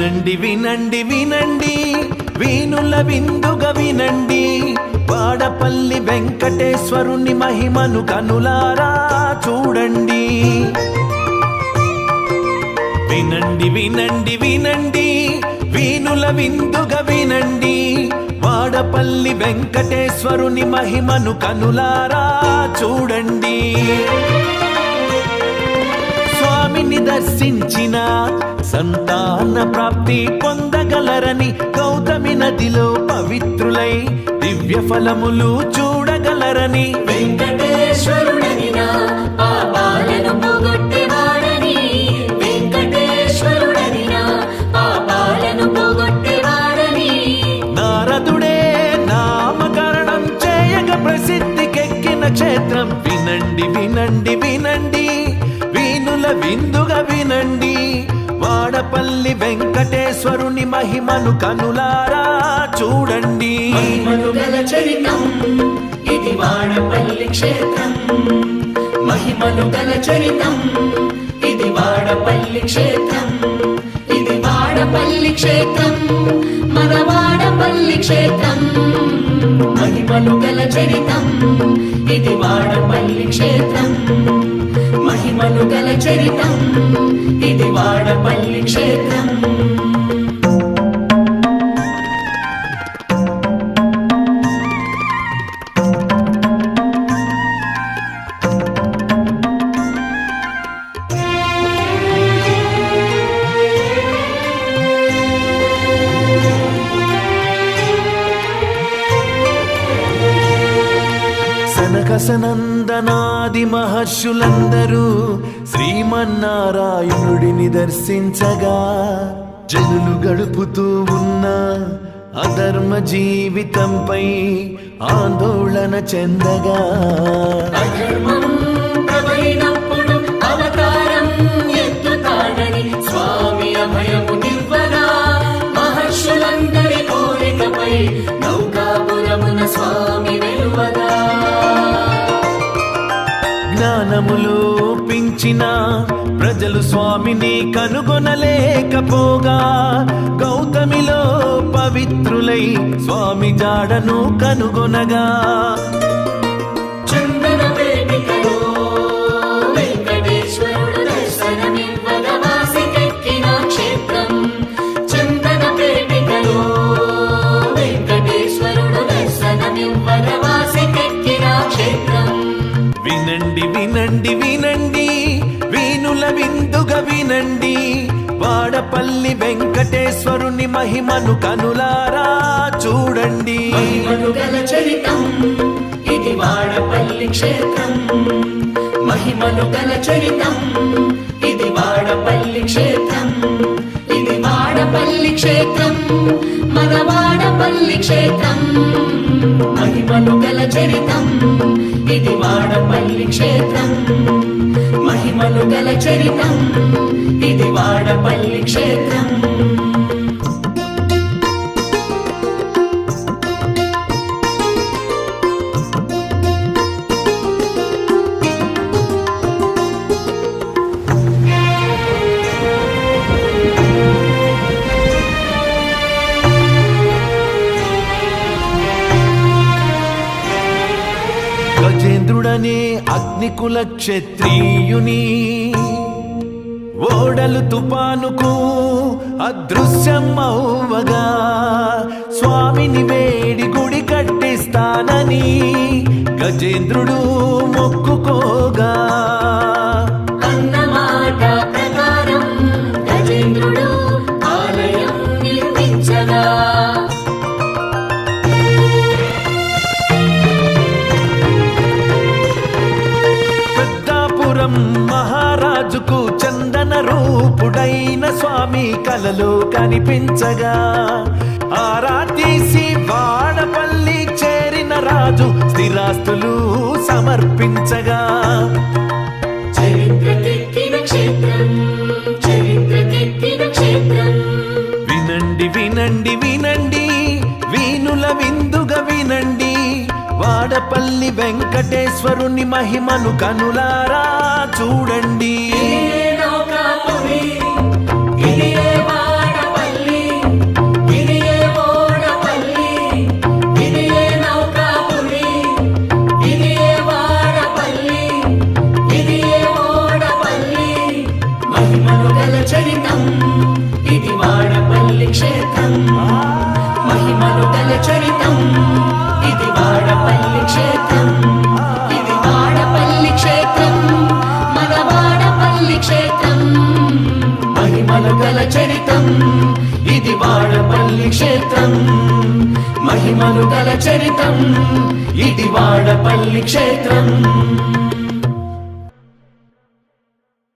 వినండి వినండి వినండి వీనుల విందుగా వినండి వాడపల్లి వెంకటేశ్వరుని మహిమను కనులారా చూడండి. వినండి వినండి వినండి వీనుల విందుగా వినండి వాడపల్లి వెంకటేశ్వరుని మహిమను కనులారా చూడండి. స్వామిని దర్శించిన సంతాన ప్రాప్తి పొందగలరని గౌతమి నదిలో పవిత్రులై దివ్య ఫలములు చూడగలరని వెంకటేశ్వరుడని నా పాపాలను పోగొట్టేవాడని వెంకటేశ్వరుడని నా పాపాలను పోగొట్టేవాడని నారదుడే నామకరణం చేయగ ప్రసిద్ధికెక్కిన క్షేత్రం. వినండి వినండి వినండి వీనుల విందుగా వినండి వాడపల్లి వెంకటేశ్వరుని మహిమను కనులారా చూడండి. మహిమలు గల చరితం ఇది వాడపల్లి క్షేత్రం. మహిమలు గల చరితం ఇది వాడపల్లి క్షేత్రం. ఇది వాడపల్లి క్షేత్రం మన వాడపల్లి క్షేత్రం. మహిమలు గల చరితం ఇది వాడపల్లి క్షేత్రం. మహిమలు గల చరితం ఇది వాడపల్లి క్షేత్రం. సనకసనందనాది మహర్షులందరూ శ్రీమన్నారాయణుడిని దర్శించగా జనులు గడుపుతూ ఉన్న అధర్మ జీవితంపై ఆందోళన చెందగా అధర్మం ప్రబలినప్పుడు అవతారం ఎత్తుతాడని స్వామి అభయమునివ్వగా మహర్షులందరి కోరికపై నౌకాపురమున స్వామి వెలువగా జ్ఞానములు పించిన ప్రజలు స్వామిని కనుగొనలేకపోగా గౌతమిలో పవిత్రులై స్వామి జాడను కనుగొనగా చందన వేదికలో వెంకటేశ్వరుడు దర్శనమివ్వగా వాసికెక్కిన క్షేత్రం. చందన వేదికలో వెంకటేశ్వరుడు దర్శనమివ్వగా వాసికెక్కిన క్షేత్రం. వినండి వినండి వినండి వీనుల విందుగా వినండి వాడపల్లి వెంకటేశ్వరుని మహిమను కనులారా చూడండి. మహిమలు గల చరితం ఇది వాడపల్లి క్షేత్రం. మహిమలు గల చరితం ఇది వాడపల్లి క్షేత్రం. ఇది వాడపల్లి క్షేత్రం మన వాడపల్లి క్షేత్రం. మహిమలు గల చరితం ఇది వాడపల్లి క్షేత్రం. మహిమలు గల చరితం ఇది వాడపల్లి క్షేత్రం. గజేంద్రుడనే అగ్నికుల క్షత్రియుని ఓడలు తుపానుకు అదృశ్యం అవ్వగా స్వామిని వేడి గుడి కట్టిస్తానని గజేంద్రుడు మొక్కుకోగా అన్నమాట ప్రకారం గజేంద్రుడు ఆలయం నిర్మించగా మహారాజుకు చందన రూపుడైన స్వామి కలలో కనిపించగా ఆరాధీసి వాడపల్లి చేరిన రాజు స్థిరాస్తులు సమర్పించగా చరిత్రకెక్కిన క్షేత్రం. చరిత్రకెక్కిన క్షేత్రం. వినండి వినండి వినండి వీనుల విందుగా వినండి వాడపల్లి వెంకటేశ్వరుని మహిమను కనులారా చూడండి. ఇది వాడపల్లి మహిమలు గల చరితం ఇది వాడపల్లి క్షేత్రం ఇది వాడపల్లి క్షేత్రం మన వాడపల్లి క్షేత్రం మహిమలు గల చరితం ఇది వాడపల్లి క్షేత్రం మహిమలు గల చరితం ఇది వాడపల్లి క్షేత్రం